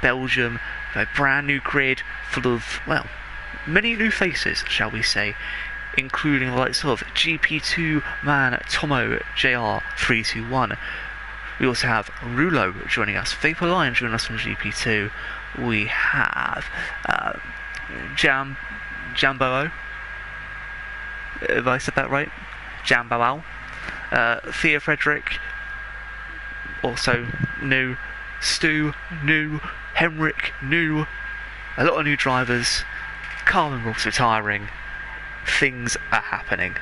Belgium, a brand new grid full of, well, many new faces, shall we say, including the likes of GP2 man Tomo JR321. We also have Rulo joining us, Vapor Lion joining us from GP2. We have Jambo, if I said that right, Jambo, Thea Frederick, also new, Stu, new, Henrik, new, a lot of new drivers, Carmen Ross retiring, things are happening.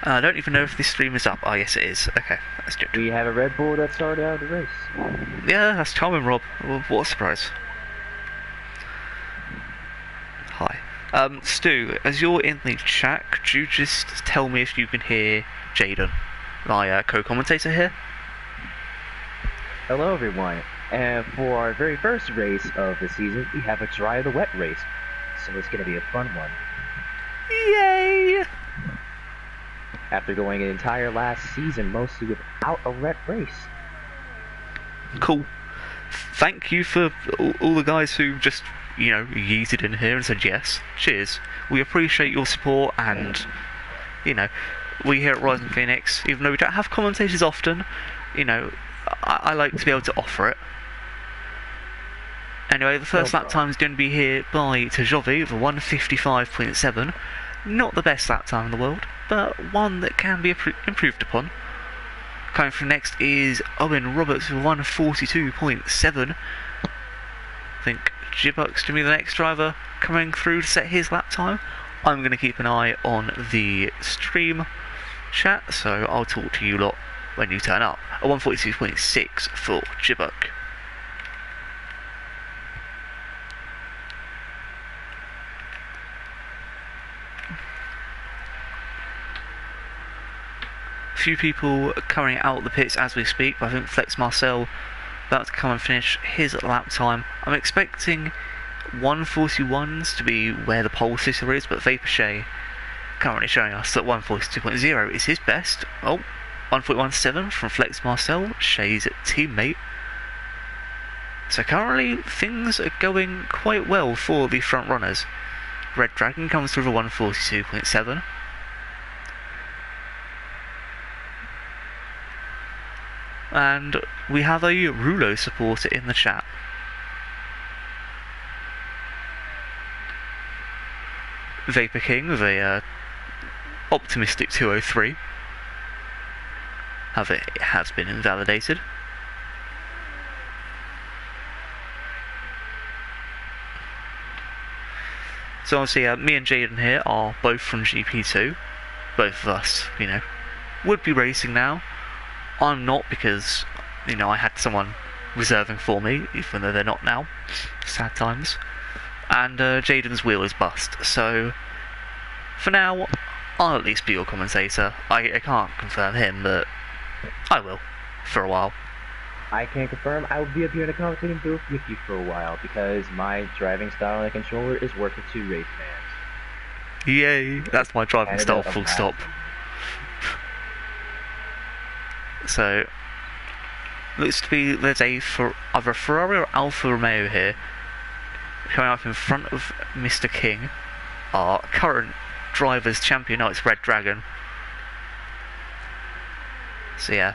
I don't even know if this stream is up. Oh yes it is, okay, that's good. We have a Red Bull that started out the race. Yeah, that's Carmen Rob, what a surprise. Hi. Stu, as you're in the chat, could you just tell me if you can hear Jaden, my co-commentator here? Hello everyone, and for our very first race of the season, we have a dry the wet race, so it's going to be a fun one. Yay! After going an entire last season mostly without a wet race. Cool. Thank you for all the guys who just, you know, yeeted in here and said yes. Cheers. We appreciate your support, and, you know, we here at Rising Phoenix, even though we don't have commentators often, you know, I like to be able to offer it. Anyway, the first lap time is going to be here by Tajovi, the 155.7. Not the best lap time in the world, but one that can be improved upon. Coming from next is Owen Roberts with 142.7. I think Jibbuck's to be the next driver coming through to set his lap time. I'm going to keep an eye on the stream chat, so I'll talk to you lot when you turn up. A 142.6 for Jibbuck. Few people coming out the pits as we speak, but I think Flex Marcel about to come and finish his lap time. I'm expecting 141s to be where the pole sitter is, but Vaporshea currently showing us that 142.0 is his best. Oh, 141.7 from Flex Marcel, Shay's teammate. So currently things are going quite well for the front runners. Red Dragon comes through the 142.7. And we have a Rulo supporter in the chat. Vapor King with a optimistic 203. However, it has been invalidated. So obviously me and Jaden here are both from GP2. Both of us, you know, would be racing now. I'm not, because, you know, I had someone reserving for me, even though they're not now. Sad times. And Jaden's wheel is bust, so for now, I'll at least be your commentator. I can't confirm him, but I will, for a while. I can confirm I will be up here in the commentating booth with you for a while, because my driving style on the controller is working to race fans. Yay, that's my driving style, full stop. So, looks to be there's either a Ferrari or Alfa Romeo here, coming up in front of Mr. King, our current Drivers' Champion. No, it's Red Dragon. So yeah,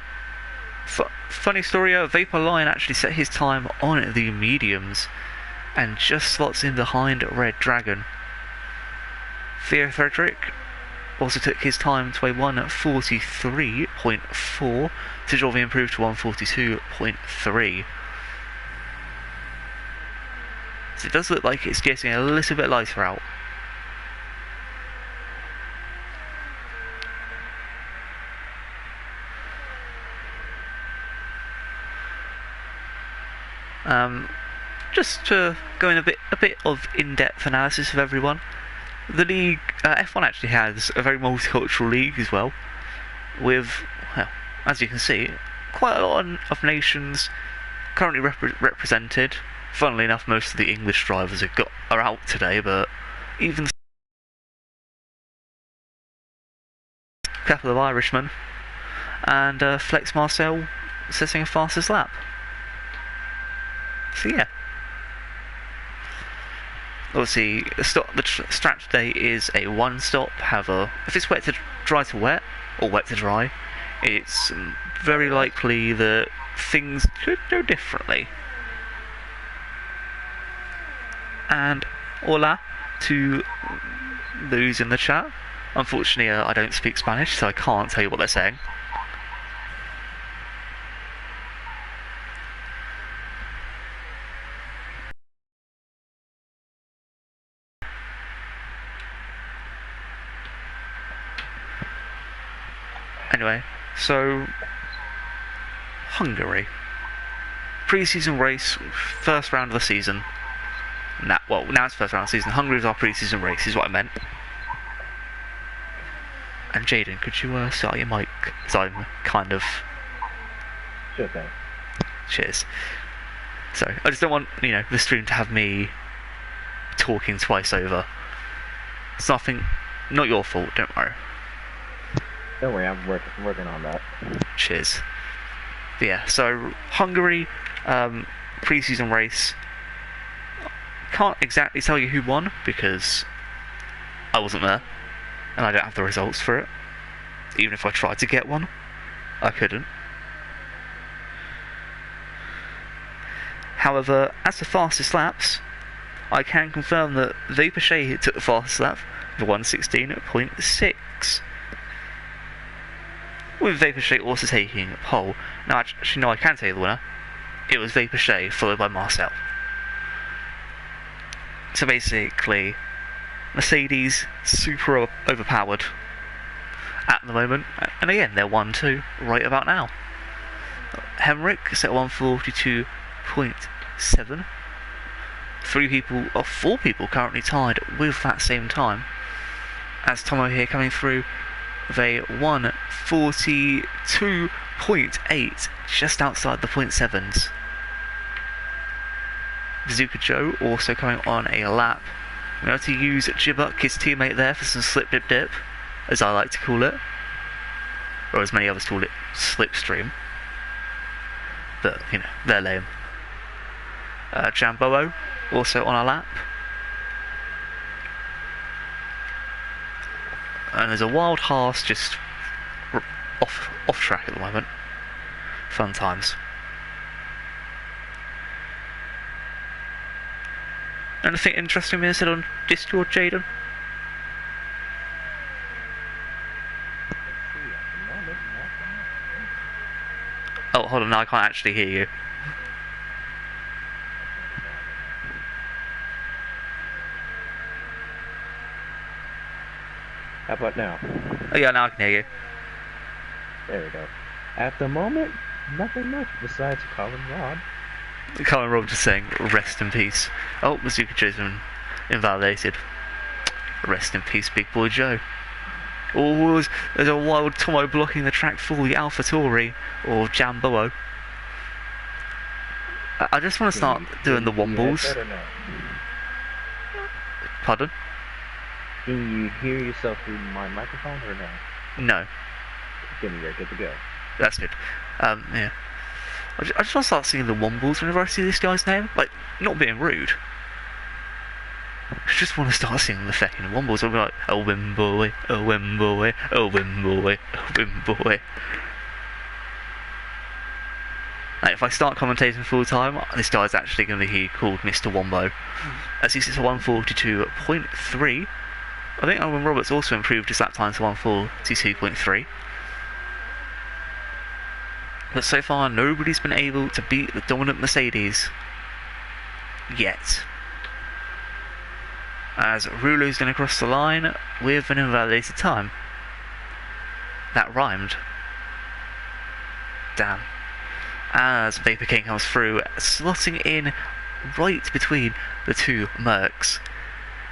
funny story, Vapor Lion actually set his time on the mediums, and just slots in behind Red Dragon. Theo Frederick also took his time to a 143.4, Tajovi improved to 142.3. So it does look like it's getting a little bit lighter out. Just to go in a bit of in-depth analysis of everyone. The league, F1 actually has a very multicultural league as well, with, well, as you can see, quite a lot of nations currently represented. Funnily enough, most of the English drivers are out today, but even a couple of Irishmen, and Flex Marcel setting a fastest lap. So yeah. Obviously, the strat today is a one stop. However, if it's wet to dry to wet, or wet to dry, it's very likely that things could go differently. And hola to those in the chat. Unfortunately, I don't speak Spanish, so I can't tell you what they're saying. Anyway, so Hungary. Pre-season race, first round of the season. Now it's first round of the season. Hungary is our pre-season race, is what I meant. And Jaden, could you start your mic? Because I'm kind of... Sure thing. Cheers. So, I just don't want, the stream to have me talking twice over. It's nothing... Not your fault, don't worry. Don't worry, I'm working on that. Cheers. But yeah, so Hungary, pre-season race. Can't exactly tell you who won because I wasn't there and I don't have the results for it. Even if I tried to get one, I couldn't. However, as the fastest laps, I can confirm that Vaporshea took the fastest lap with 1:16.6. With Vaporshea also taking a pole. Now, actually, no, I can tell you the winner. It was Vaporshea, followed by Marcel. So basically, Mercedes super overpowered at the moment. And again, they're 1-2 right about now. Hemrick is at 1:42.7. Four people currently tied with that same time. As Tomo here coming through with a 1:42.8, just outside the .7s. Bazooka Joe also coming on a lap. We have to use Jibbuck, his teammate there, for some slip-dip-dip, as I like to call it. Or as many others call it, slipstream. But, they're lame. Jamboa also on a lap. And there's a wild Haas just off track at the moment. Fun times. Anything interesting being said on Discord, Jaden? Oh, hold on, no, I can't actually hear you. How about now? Oh yeah, now I can hear you. There we go. At the moment, nothing much besides Colin Rod. Colin Rob just saying, rest in peace. Oh, Bazooka Joe's been invalidated. Rest in peace, Big Boy Joe. Oh, there's a wild Tomo blocking the track for the AlphaTauri, or Jamboa. I just want to start doing the wombles. Pardon? Can you hear yourself through my microphone or no? No. Then you're good to go. That's good. Yeah. I just want to start singing the wombles whenever I see this guy's name. Like, not being rude. I just want to start singing the fucking wombles. I'll be like, oh Wimboy, oh Wimboy, oh Wimboy, oh Wimboy. Like, if I start commentating full time, this guy's actually going to be called Mr. Wombo. As he sits at 1:42.3. I think Owen Roberts also improved his lap time to 1:42.3. But so far, nobody's been able to beat the dominant Mercedes. Yet. As Rulo's going to cross the line with an invalidated time. That rhymed. Damn. As Vapor King comes through, slotting in right between the two Mercs.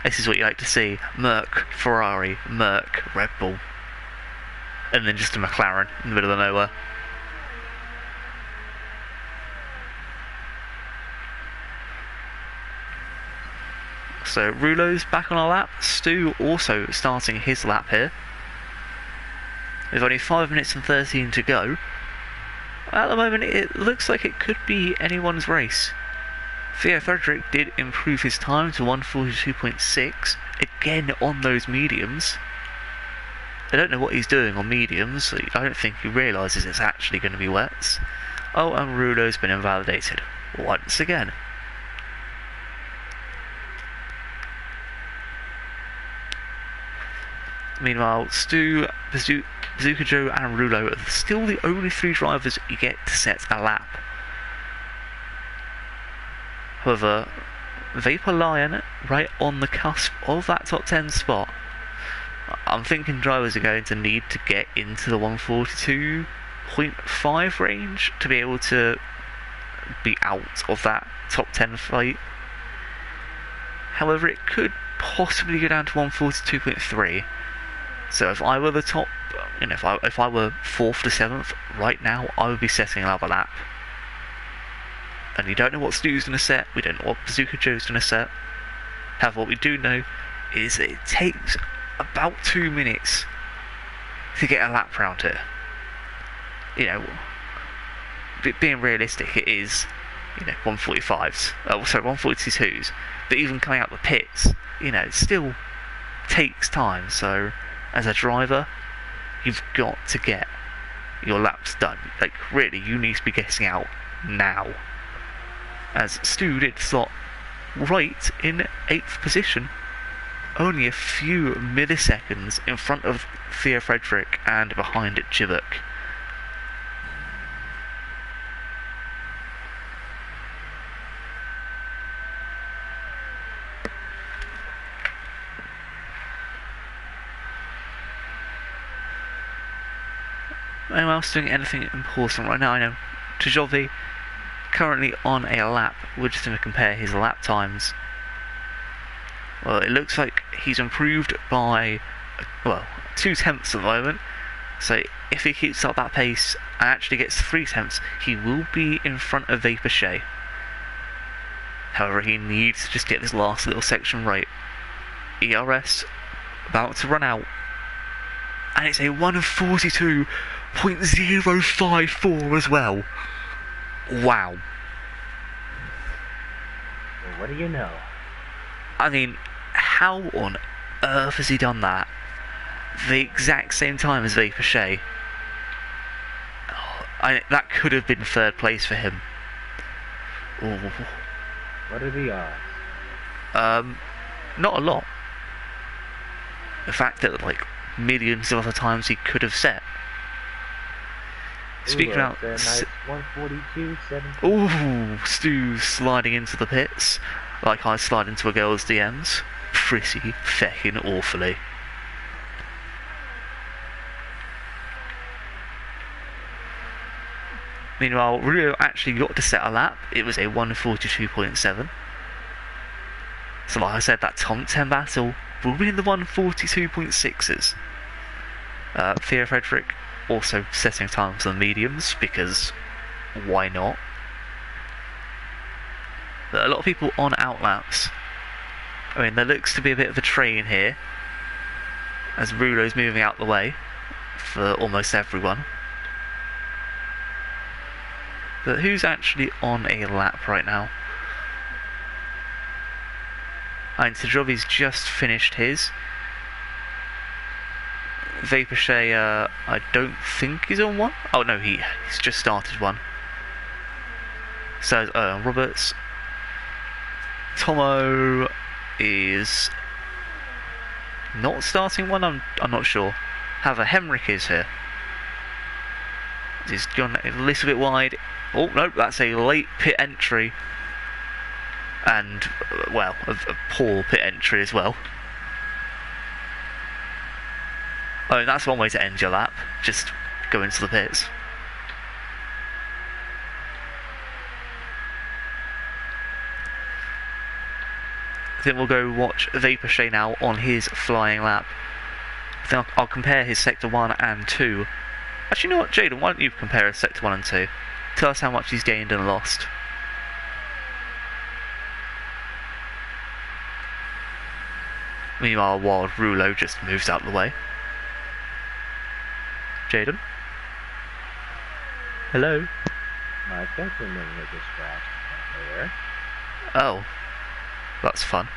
This is what you like to see. Merc, Ferrari, Merc, Red Bull. And then just a McLaren in the middle of nowhere. So Rulo's back on our lap. Stu also starting his lap here. With only 5 minutes and 13 to go. at the moment, it looks like it could be anyone's race. Theo Frederick did improve his time to 1:42.6, again on those mediums. I don't know what he's doing on mediums. I don't think he realises it's actually going to be wets. Oh, and Rulo's been invalidated once again. Meanwhile, Stu, Bazooka Joe and Rulo are still the only three drivers you get to set a lap. However, Vapor Lion right on the cusp of that top 10 spot. I'm thinking drivers are going to need to get into the 142.5 range to be able to be out of that top 10 fight. However, it could possibly go down to 142.3. So if I were the top, if I were 4th to 7th right now, I would be setting another lap. And we don't know what Stu's going to set, we don't know what Bazooka Joe's going to set. However, what we do know is that it takes about 2 minutes to get a lap round here. Being realistic, it is, 145s, 142s. But even coming out the pits, it still takes time. So, as a driver, you've got to get your laps done. Like, really, you need to be getting out now. As Stu did slot right in 8th position, only a few milliseconds in front of Theo Frederick and behind Chivok. Anyone else doing anything important right now? I know Tajovi currently on a lap. We're just going to compare his lap times. Well, it looks like he's improved by, 2/10 at the moment. So if he keeps up that pace and actually gets 3/10, he will be in front of Vapor Shea. However, he needs to just get this last little section right. ERS about to run out. And it's a 1:42.054 as well. Wow. Well, what do you know? I mean, how on earth has he done that? The exact same time as Vapor Shea. That could have been 3rd place for him. Ooh. What are the odds? Not a lot. The fact that, millions of other times he could have set. Speaking about... nice 142.17. Ooh, Stu sliding into the pits, like I slide into a girl's DMs. Pretty feckin' awfully. Meanwhile, Rio actually got to set a lap. It was a 1:42.7. So like I said, that top 10 battle will be in the 1:42.6s. Theo Frederick also setting time for the mediums, because why not? But a lot of people on outlaps. I mean, there looks to be a bit of a train here, as Rulo's moving out the way for almost everyone. But who's actually on a lap right now? And Tajovi's just finished his. Vapor Shea, I don't think he's on one. Oh no, he's just started one. So Roberts. Tomo is not starting one. I'm not sure. However, Hemrick is here. He's gone a little bit wide. Oh no, that's a late pit entry. And, well, a poor pit entry as well. I mean, that's one way to end your lap. Just go into the pits. I think we'll go watch Vapor Shea now on his flying lap. I think I'll compare his Sector 1 and 2. Actually, you know what, Jaden, why don't you compare his Sector 1 and 2? Tell us how much he's gained and lost. Meanwhile, while Rulo just moves out of the way. Jaden? Hello? My gentleman was just scratched there. Oh, that's fun.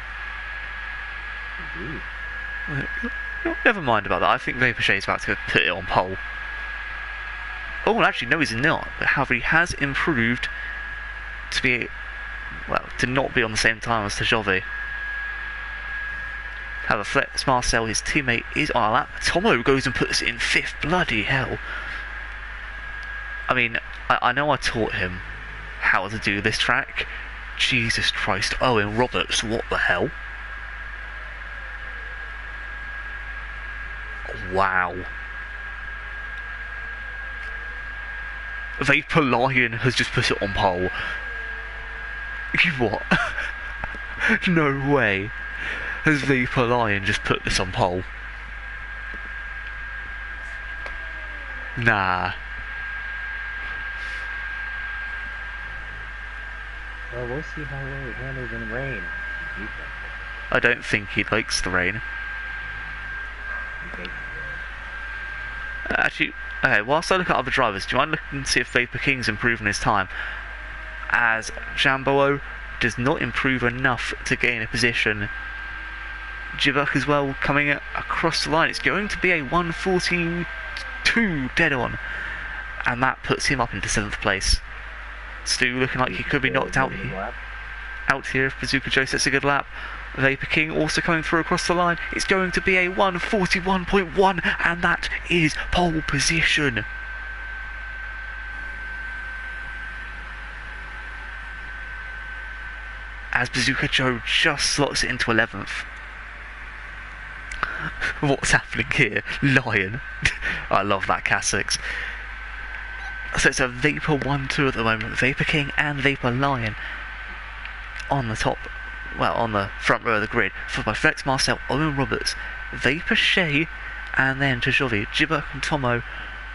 Indeed. Never mind about that. I think Vaporshay's about to put it on pole. Oh, actually, no, he's not. But however, he has improved to be, well, to not be on the same time as Tajovi. However, Flex Marcel, his teammate, is on a lap. Tomo goes and puts it in 5th. Bloody hell. I mean, I know I taught him how to do this track. Jesus Christ. Owen Roberts, what the hell? Wow. Vapor Lion has just put it on pole. What? No way. Has Vapor Lion just put this on pole? Nah. Well, we'll see how well it handles in rain. I don't think he likes the rain. Okay. Actually, okay, whilst I look at other drivers, do you mind looking to see if Vapor King's improving his time? As Jamboo does not improve enough to gain a position. Jibuk as well coming across the line. It's going to be a 1:42 dead on. And that puts him up into 7th place. Stu looking like he could be knocked out here. Out here if Bazooka Joe sets a good lap. Vapor King also coming through across the line. It's going to be a 1:41.1, and that is pole position. As Bazooka Joe just slots it into 11th. What's happening here? Lion. I love that Cassix. So it's a Vapor 1-2 at the moment. Vapor King and Vapor Lion on the top, well, on the front row of the grid, followed by Flex Marcel, Owen Roberts, Vapor Shay, and then Tajovi, Jibuk and Tomo,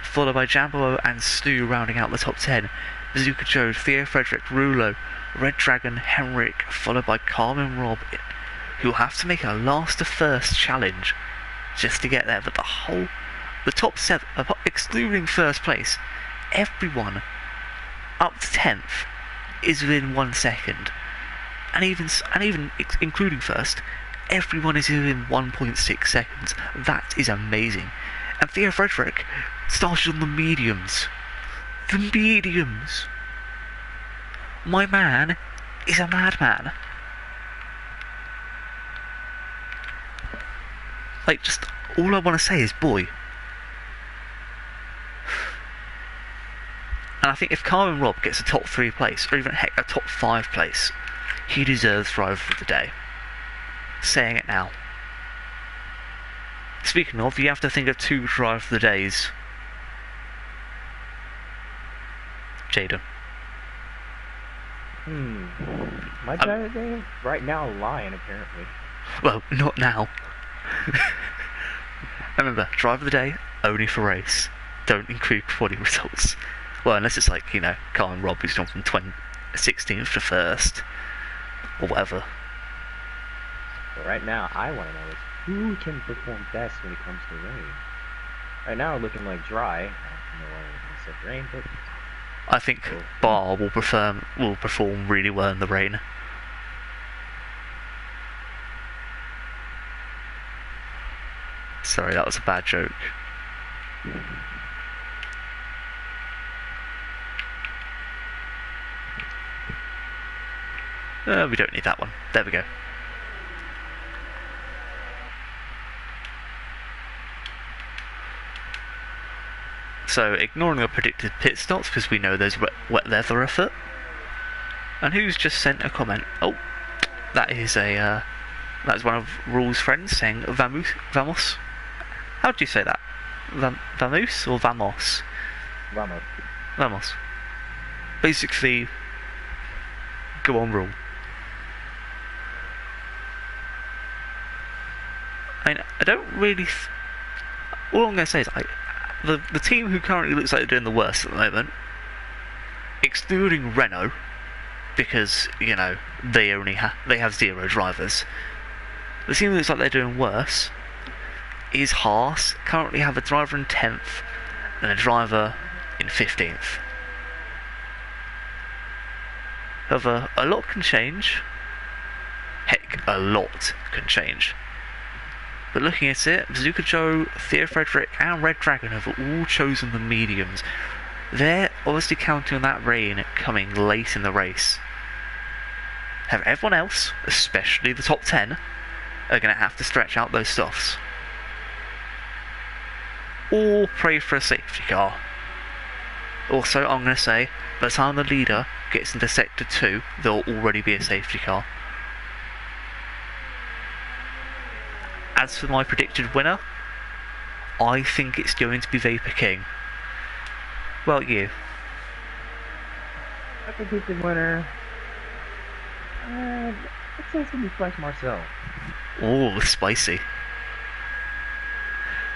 followed by Jambo and Stu rounding out the top 10. Bazooka Joe, Theo Frederick, Rulo, Red Dragon, Henrik, followed by Carmen Rob, who will have to make a last to first challenge just to get there. But the top 7, excluding first place, everyone up to 10th is within 1 second. And even including first, everyone is within 1.6 seconds. That is amazing. And Theo Frederick started on the mediums. The mediums. My man is a madman. Like, just all I want to say is boy. And I think if Carmen Rob gets a top 3 place, or even heck, a top 5 place, he deserves driver of the day. Saying it now. Speaking of, you have to think of 2 driver of the days. Jada. My driver of the day right now, Lion apparently. Well, not now. Remember, driver of the day only for race. Don't include quality results. Well, unless it's like, you know, Carmen Rob who's gone from 16th to 1st. Or whatever. But right now, I want to know is who can perform best when it comes to rain. Right now, looking like dry. I don't know why we're going to set rain, but I think Bar will perform really well in the rain. Sorry, that was a bad joke. We don't need that one. There we go. So, ignoring the predicted pit stops, because we know there's wet leather afoot. And who's just sent a comment? Oh, that is one of Rule's friends saying Vamos. How do you say that? Vamos or Vamos? Vamos. Basically, go on, Rule. I mean, I don't really. All I'm going to say is, the team who currently looks like they're doing the worst at the moment, excluding Renault, because you know they have 0 drivers. The team that looks like they're doing worse is Haas. Currently have a driver in 10th and a driver in 15th. However, a lot can change. Heck, a lot can change. But looking at it, Bazooka Joe, Theo Frederick, and Red Dragon have all chosen the mediums. They're obviously counting on that rain coming late in the race. Have everyone else, especially the top 10, are going to have to stretch out those stuffs. Or pray for a safety car. Also, I'm going to say, by the time the leader gets into Sector 2, there'll already be a safety car. As for my predicted winner, I think it's going to be Vapor King. Well, you. My predicted winner. I'd say it's gonna be Flex Marcel. Oh, spicy.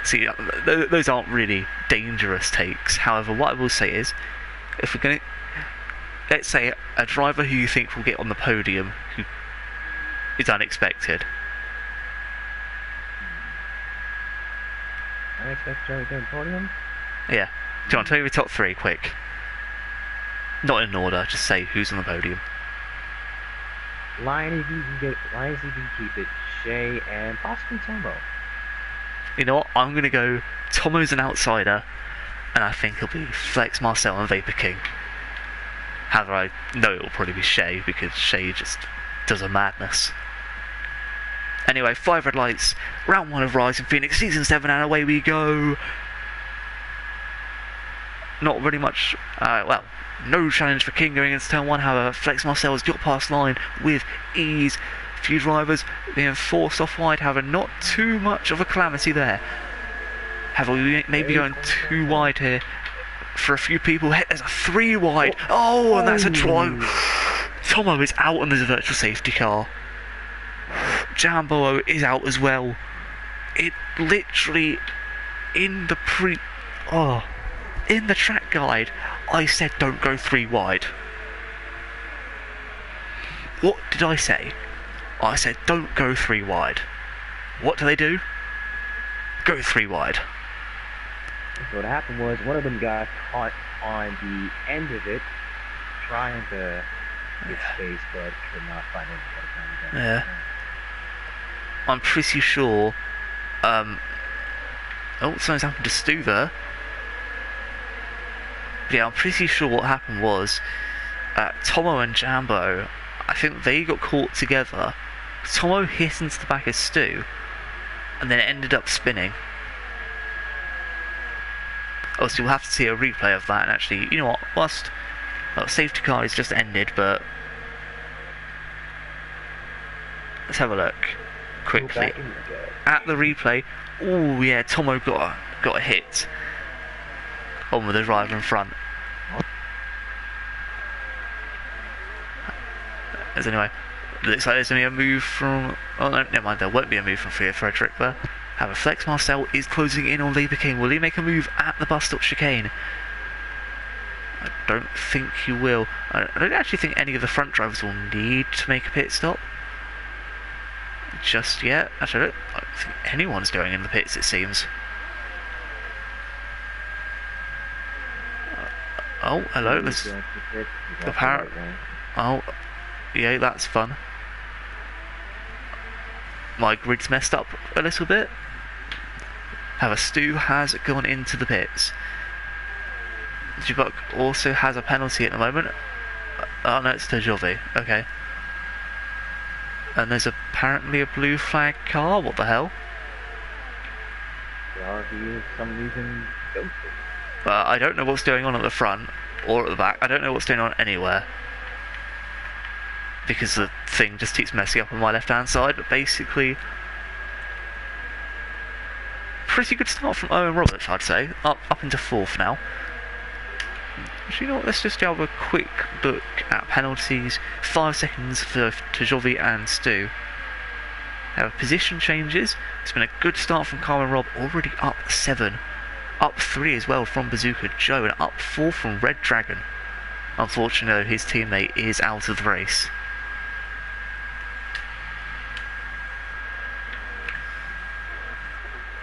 See, those aren't really dangerous takes. However, what I will say is, if we're going to, let's say, a driver who you think will get on the podium, who is unexpected. Unexpected driver to get on the podium? Yeah. Do you want to tell me the top 3, quick? Not in order, just say who's on the podium. Lion if you can keep it, Shay, and possibly Tombo. You know what? I'm going to go Tomo's an outsider, and I think it'll be Flex Marcel and Vapor King. However, I know it'll probably be Shay, because Shay just does a madness. Anyway, 5 red lights, round 1 of Rising Phoenix, Season 7, and away we go! Not really much, well, no challenge for King going into turn 1, however, Flex Marcel has got past line with ease. Few drivers being forced off wide, however, not too much of a calamity there. However, we may be going too wide here for a few people. There's a 3 wide. Oh, and that's a drive. Tomo is out and there's a virtual safety car. Jambo is out as well. It literally, in the in the track guide, I said don't go 3 wide. What did I say? I said don't go 3 wide. What do? Go 3 wide. So what happened was one of them got caught on the end of it, trying to get space, but could not find it by the time he got Yeah. I'm pretty sure. Oh, something's happened to Stu there. Yeah, I'm pretty sure what happened was Tomo and Jambo, I think they got caught together. Tomo hit into the back of Stu, and then it ended up spinning. Oh, so we'll have to see a replay of that, and actually, you know what, whilst safety car is just ended, but let's have a look quickly at the replay. Oh yeah, Tomo got a hit on with the driver in front. Anyway, looks like there's going to be a move from... Oh no, never mind, there won't be a move from Theo Frederick there. However, Flex Marcel is closing in on Vapor King. Will he make a move at the bus stop chicane? I don't think he will. I don't actually think any of the front drivers will need to make a pit stop just yet. Actually, I don't think anyone's going in the pits, it seems. Oh, hello. There's the parrot. Oh, yeah, that's fun. My grid's messed up a little bit. However, Stu has gone into the pits. Jubuk also has a penalty at the moment. Oh no, it's to Jovi. Okay. And there's apparently a blue flag car. What the hell? I don't know what's going on at the front or at the back. I don't know what's going on anywhere, because the thing just keeps messing up on my left hand side. But basically, pretty good start from Owen Roberts, I'd say. Up into 4th now. So you know what, let's just have a quick look at penalties. 5 seconds for Tajovi and Stu. Now position changes. It's been a good start from Carl and Rob, already up 7. Up 3 as well from Bazooka Joe, and up 4 from Red Dragon. Unfortunately, his teammate is out of the race.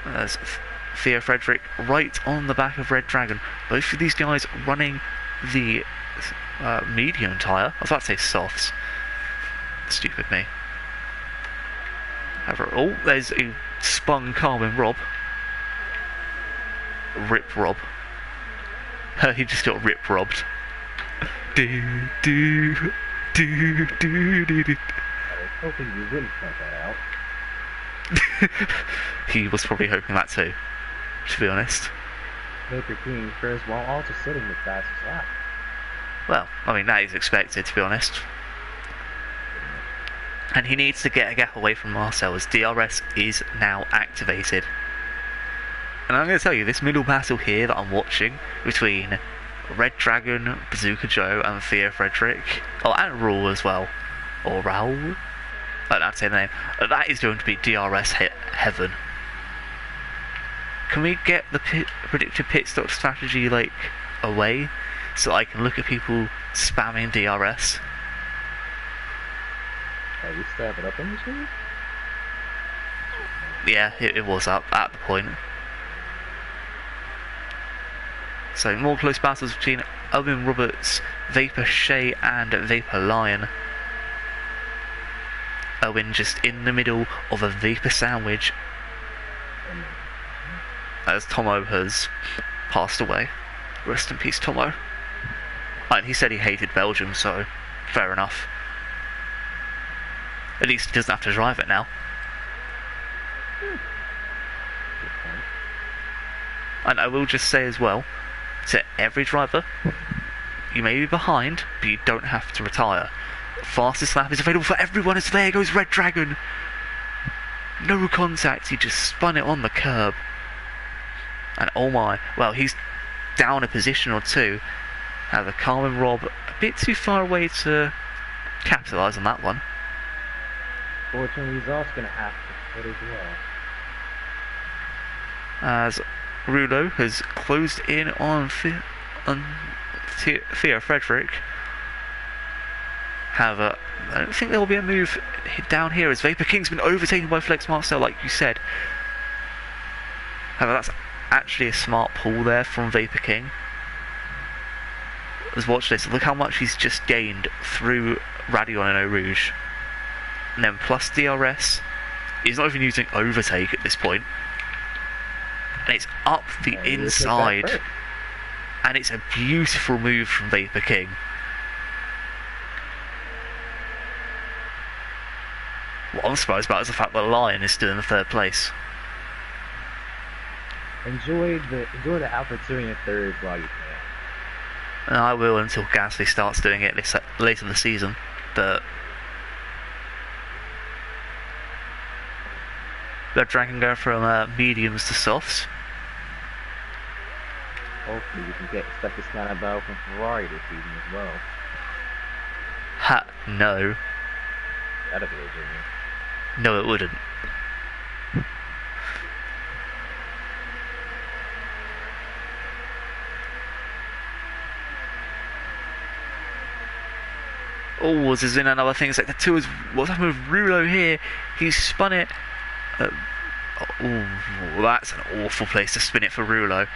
There's Theo Frederick right on the back of Red Dragon. Both of these guys running the medium tyre. I was about to say softs. Stupid me. However, oh, there's a spun Carwin Rob. Rip Rob. He just got rip robbed. Do do do do do do. I was hoping you wouldn't point that out. He was probably hoping that too, to be honest. Vapor King first while also sitting the fastest lap. Well, I mean, that is expected, to be honest. And he needs to get a gap away from Marcel as DRS is now activated. And I'm going to tell you, this middle battle here that I'm watching between Red Dragon, Bazooka Joe and Theo Frederick, oh, and Raul as well, or Raul, I don't have to say the name, that is going to be DRS heaven. Can we get the predicted pit stop strategy, like, away, so I can look at people spamming DRS? Oh, you still have it up on the screen? Yeah, it was up at the point. So more close battles between Owen Roberts, Vapor Shay and Vapor Lion. Owen just in the middle of a Vapor sandwich as Tomo has passed away. Rest in peace, Tomo. And he said he hated Belgium, so fair enough. At least he doesn't have to drive it now. And I will just say as well, to every driver, you may be behind, but you don't have to retire. Fastest lap is available for everyone as there goes Red Dragon. No contact, he just spun it on the curb. And oh my, well, he's down a position or two. Now the Carmen Rob a bit too far away to capitalise on that one. Fortunately, he's also going to have to pit as well. As Rulo has closed in on Theo Frederick. However, I don't think there will be a move down here as Vapor King's been overtaken by Flex Marcel, like you said. However, that's actually a smart pull there from Vapor King. Let's watch this. Look how much he's just gained through Radion and Eau Rouge. And then plus DRS. He's not even using overtake at this point. And it's up the inside. And it's a beautiful move from Vapor King. What I'm surprised about is the fact that Lion is still in the third place. Enjoy the opportunity in third while you can. And I will until Gasly starts doing it later in the season. But Red Dragon going from mediums to softs. Hopefully you can expect this kind of battle from Ferrari this season as well. Ha, no. That'd be a dream. No, it wouldn't. Oh, this is in another thing. It's like the two is. What's happened with Rulo here? He's spun it. Oh, that's an awful place to spin it for Rulo.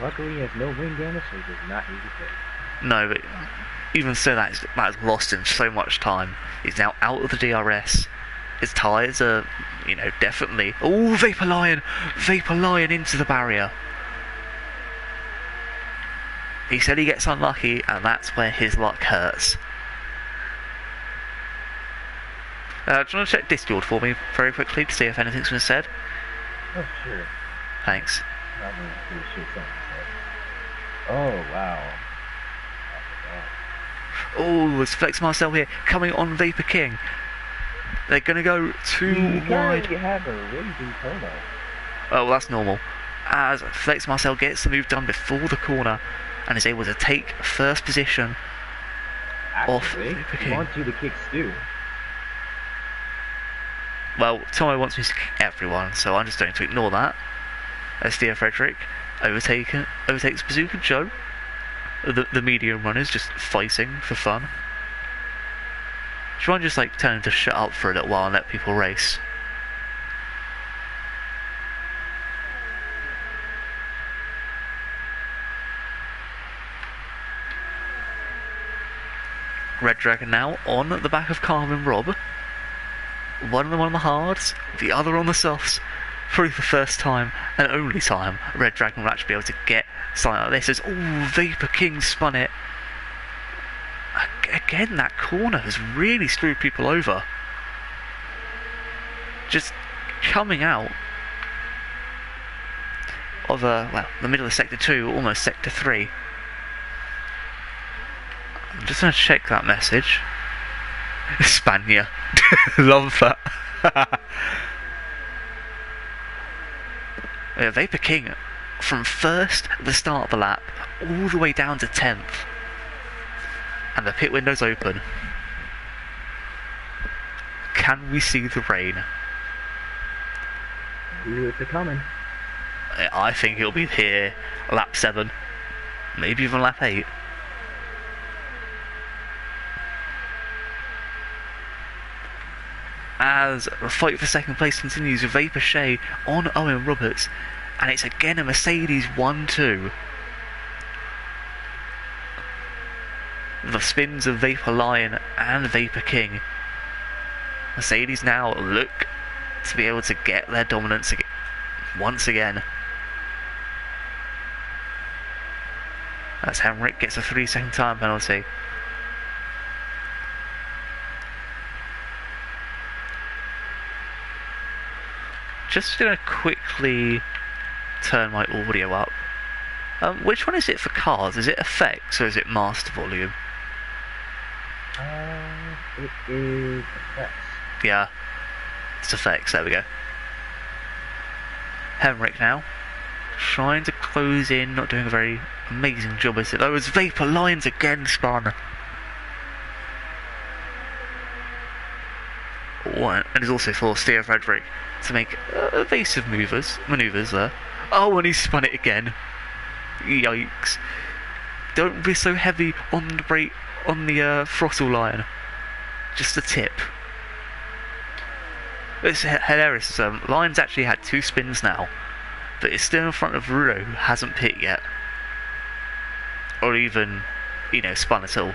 Luckily, he has no wing damage, so he does not need to pit. No, but even so, that has lost him so much time. He's now out of the DRS. His tyres are, definitely. Oh, Vapor Lion into the barrier. He said he gets unlucky, and that's where his luck hurts. Do you want to check Discord for me very quickly to see if anything's been said? Oh, sure. Thanks. I'm going to see something said. Oh, wow. Oh, it's Flex Marcel here, coming on Vapor King. They're going to go too wide. You have a raging turbo. Oh, well, that's normal. As Flex Marcel gets the move done before the corner and is able to take first position off Vapor King. I want you to kick Stu. Well, Tomo wants me to kick everyone, so I'm just going to ignore that. As Theo Frederick overtakes Bazooka Joe. The medium runners just fighting for fun. Should I just tell him to shut up for a little while and let people race? Red Dragon now on the back of Carmen Rob. One of them on the hards, the other on the softs. For the first time and only time, Red Dragon will actually be able to get something like this. As Vapor King spun it. Again, that corner has really screwed people over. Just coming out of the middle of Sector 2, almost Sector 3. I'm just going to check that message. Spania. Love that. Vapor King from first at the start of the lap all the way down to 10th. And the pit window's open. Can we see the rain? Ooh, it's coming. I think it'll be here lap 7. Maybe even lap 8. As the fight for second place continues with Vapor Shea on Owen Roberts, and it's again a Mercedes 1-2. The spins of Vapor Lion and Vapor King. Mercedes now look to be able to get their dominance once again. As Henrik gets a 3-second time penalty. Just going to quickly turn my audio up. Which one is it for cars? Is it effects or is it master volume? It is effects. Yeah, it's effects, there we go. Henrik now, trying to close in, not doing a very amazing job as it. Oh, it's Vapor Lines again spun. And he's also forced Theo Frederick to make evasive manoeuvres there. Oh, and he spun it again. Yikes. Don't be so heavy on the brake, on the throttle line. Just a tip. It's hilarious. Lions actually had 2 spins now, but it's still in front of Rudo, who hasn't pit yet. Or even, spun at all.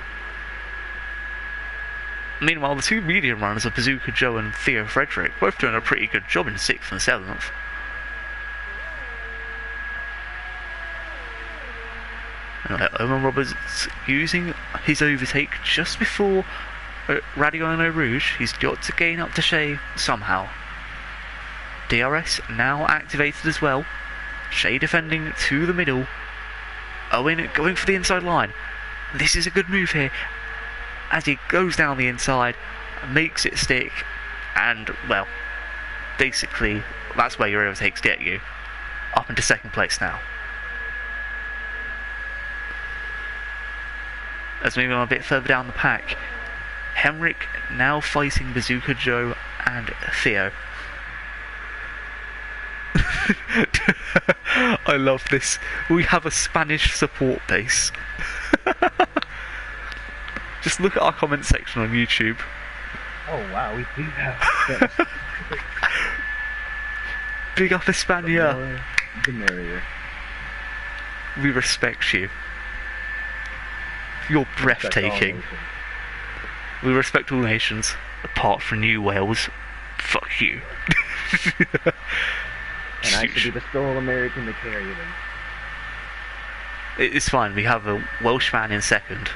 Meanwhile, the 2 medium runners of Bazooka Joe and Theo Frederick both doing a pretty good job in 6th and 7th. Owen Roberts using his overtake just before Radiano Rouge. He's got to gain up to Shea somehow. DRS now activated as well. Shea defending to the middle. Owen going for the inside line. This is a good move here. As he goes down the inside, makes it stick, and, well, basically, that's where your overtakes get you. Up into 2nd place now. As we move on a bit further down the pack, Henrik now fighting Bazooka Joe and Theo. I love this. We have a Spanish support base. Just look at our comment section on YouTube. Oh wow, we do have Big up España. The merrier. We respect you. You're breathtaking. We respect all nations, apart from New Wales. Fuck you. And I should be the sole American to carry them. It's fine, we have a Welshman in 2nd.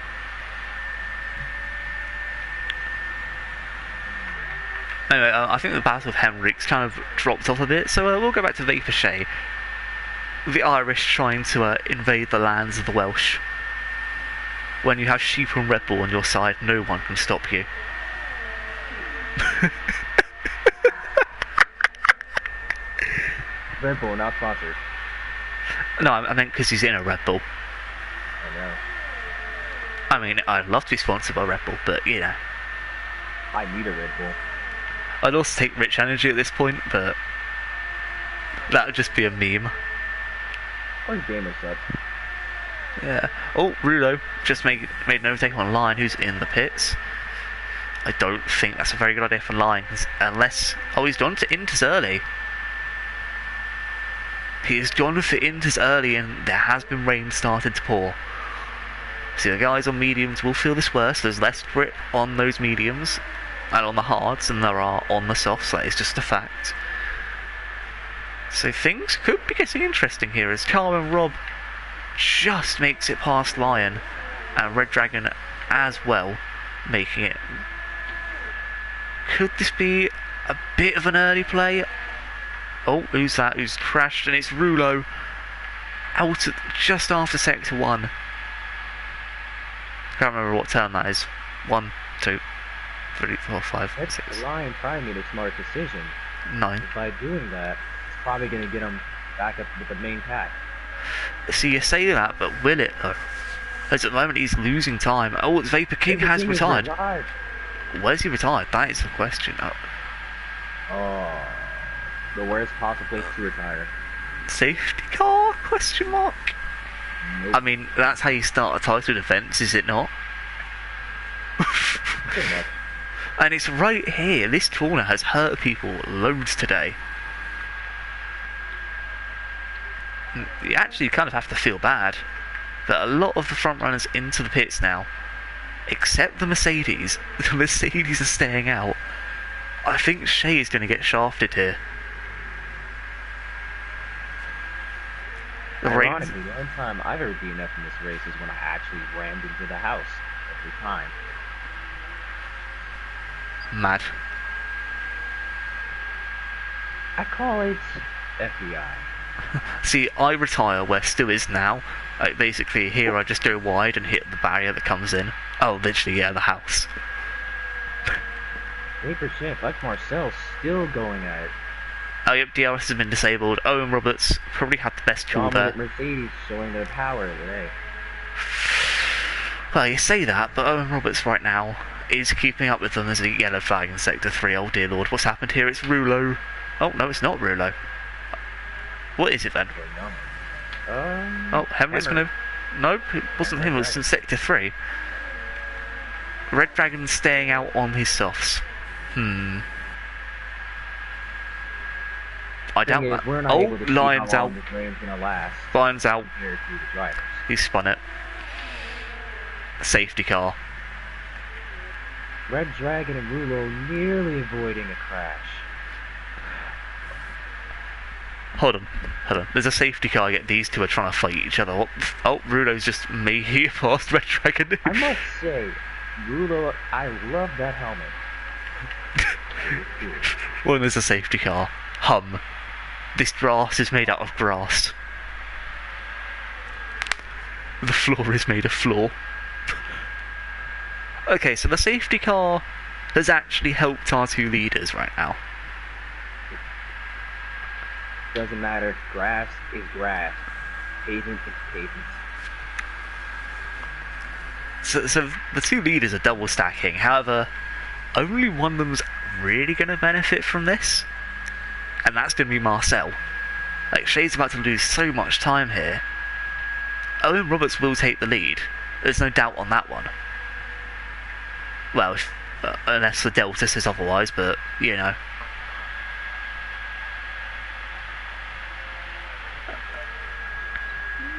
Anyway, I think the battle of Henrik's kind of dropped off a bit, so we'll go back to Vapor Shea. The Irish trying to invade the lands of the Welsh. When you have Sheep and Red Bull on your side, no one can stop you. Red Bull, not sponsored. No, I meant because he's in a Red Bull. I know. I mean, I'd love to be sponsored by Red Bull, but, I need a Red Bull. I'd also take Rich Energy at this point, but that would just be a meme. Or gamer subs. Yeah. Oh, Rudo just made an overtake on Lion, who's in the pits. I don't think that's a very good idea for Lion, unless... Oh, he's gone to Inters early. He has gone for Inters early, and there has been rain started to pour. See, the guys on mediums will feel this worse. There's less grip on those mediums and on the hards than there are on the softs. That is just a fact. So things could be getting interesting here as Carmen Rob just makes it past Lion and Red Dragon as well, making it. Could this be a bit of an early play? Oh, who's that? Who's crashed? And it's Rulo out at just after Sector 1. Can't remember what turn that is. 1, 2, 3, 4, 5, 6. The Lion probably made a smart decision. 9. By doing that, it's probably going to get him back up with the main pack. See, you say that, but will it though? As at the moment he's losing time. Oh, it's Vapor King has retired. Where's he retired? That is the question. Oh, the worst possible place to retire. Safety car? Question mark. Nope. I mean, that's how you start a title defense, is it not? And it's right here. This corner has hurt people loads today. You actually kind of have to feel bad that a lot of the front runners into the pits now, except the Mercedes are staying out. I think Shea is going to get shafted here. Ironically, the only time I've ever DNF'd in this race is when I actually rammed into the house every time. Mad. I call it FBI. See, I retire where Stu is now. Basically, here I just go wide and hit the barrier that comes in. Oh, literally, yeah, the house. Vapor Chip, like Marcel, still going at it. Oh, yep, DRS has been disabled. Owen Roberts probably had the best tool there. Mercedes showing their power today. Well, you say that, but Owen Roberts right now is keeping up with them as a yellow flag in Sector 3. Oh dear lord, what's happened here? It's Rulo. Oh, no, it's not Rulo. What is it then? Oh, Hemmer's gonna. Nope, it wasn't him, it was in Sector 3. Red Dragon staying out on his softs. I doubt that. Oh, Lion's out. Lion's out. He spun it. Safety car. Red Dragon and Rulo nearly avoiding a crash. Hold on. There's a safety car, yet these two are trying to fight each other. Oh, Rulo's just making it past Red Dragon. I must say, Rulo, I love that helmet. Well, there's a safety car. Hum. This grass is made out of grass. The floor is made of floor. Okay, so the safety car has actually helped our two leaders right now. Doesn't matter. Grass is grass. Pavement is pavement. So the two leaders are double stacking. However, only one of them's really going to benefit from this, and that's going to be Marcel. Like, Shea's about to lose so much time here. Owen Roberts will take the lead. There's no doubt on that one. Well, unless the Delta says otherwise, but, you know.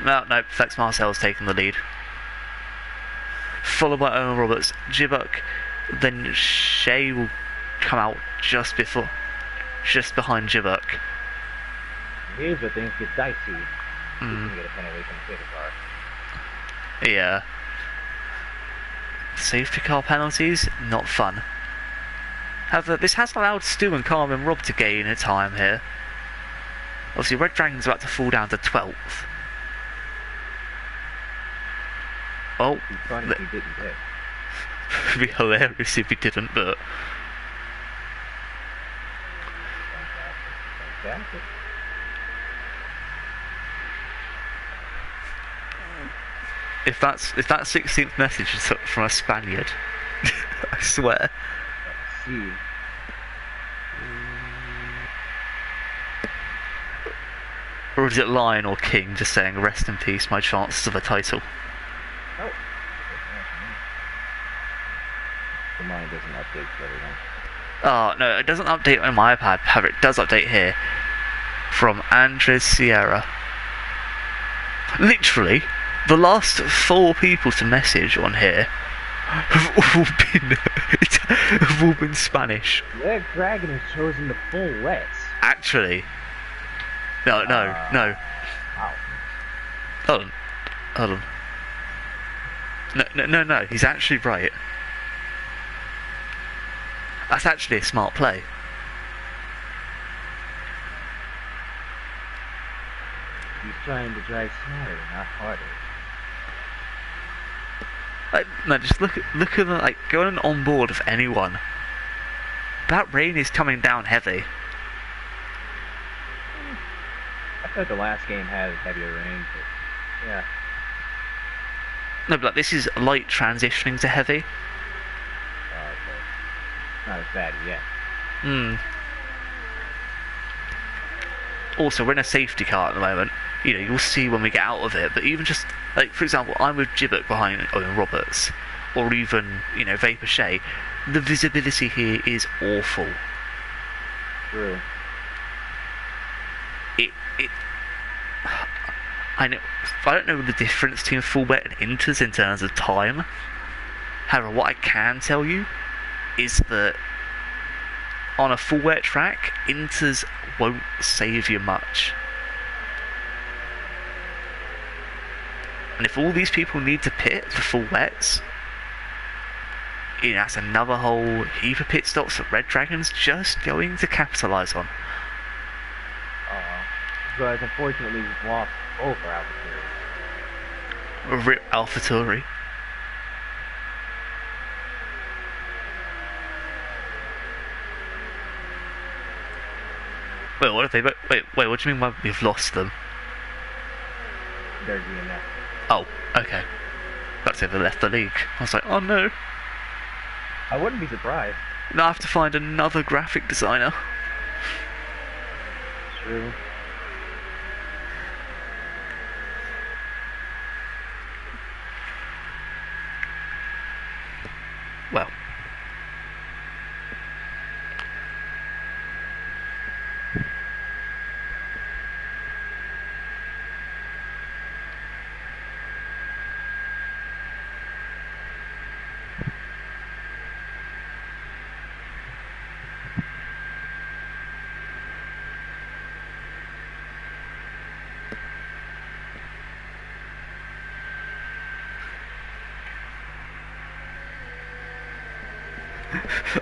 No, Flex Marcel's taking the lead. Followed by Owen Roberts. Jibbuck, then Shea will come out just behind Jibbuck. Here's where things get dicey. You can get a penalty from the safety car. Yeah. Safety car penalties, not fun. However, this has allowed Stu and Carmen Rob to gain a time here. Obviously, Red Dragon's about to fall down to 12th. Oh, Funny if he didn't hit. It'd be hilarious if he didn't, but Fantastic. if that 16th message is from a Spaniard, I swear. Let's see. Or is it Lion or King just saying, rest in peace, my chances of a title? Oh. The mine doesn't update for everyone. Oh, no, it doesn't update on my iPad, however, it does update here. From Andres Sierra. Literally, the last 4 people to message on here have all been Spanish. Red Dragon has chosen the full wets. Actually, no. Wow. Hold on. No. He's actually right. That's actually a smart play. He's trying to drive smarter, not harder. Like, no, just look at the, like, going on board of anyone. That rain is coming down heavy. I thought the last game had heavier rain, but yeah. No, but like, this is light transitioning to heavy. Okay. Not as bad yet. Also, we're in a safety car at the moment. You know, you'll see when we get out of it. But even just, like, for example, I'm with Gibbet behind Owen Roberts, or even, you know, Vapor Shea. The visibility here is awful. True. I don't know the difference between full wet and inters in terms of time. However, what I can tell you is that on a full wet track, inters won't save you much. And if all these people need to pit for full wets, you know, that's another whole heap of pit stops that Red Dragon's just going to capitalise on. But unfortunately, we've lost both our AlphaTauri. Rip AlphaTauri. Wait, what have they? Wait, what do you mean by we've lost them? They're DNF. Oh, okay. That's it, they left the league. I was like, oh no. I wouldn't be surprised. Now I have to find another graphic designer. True. Well.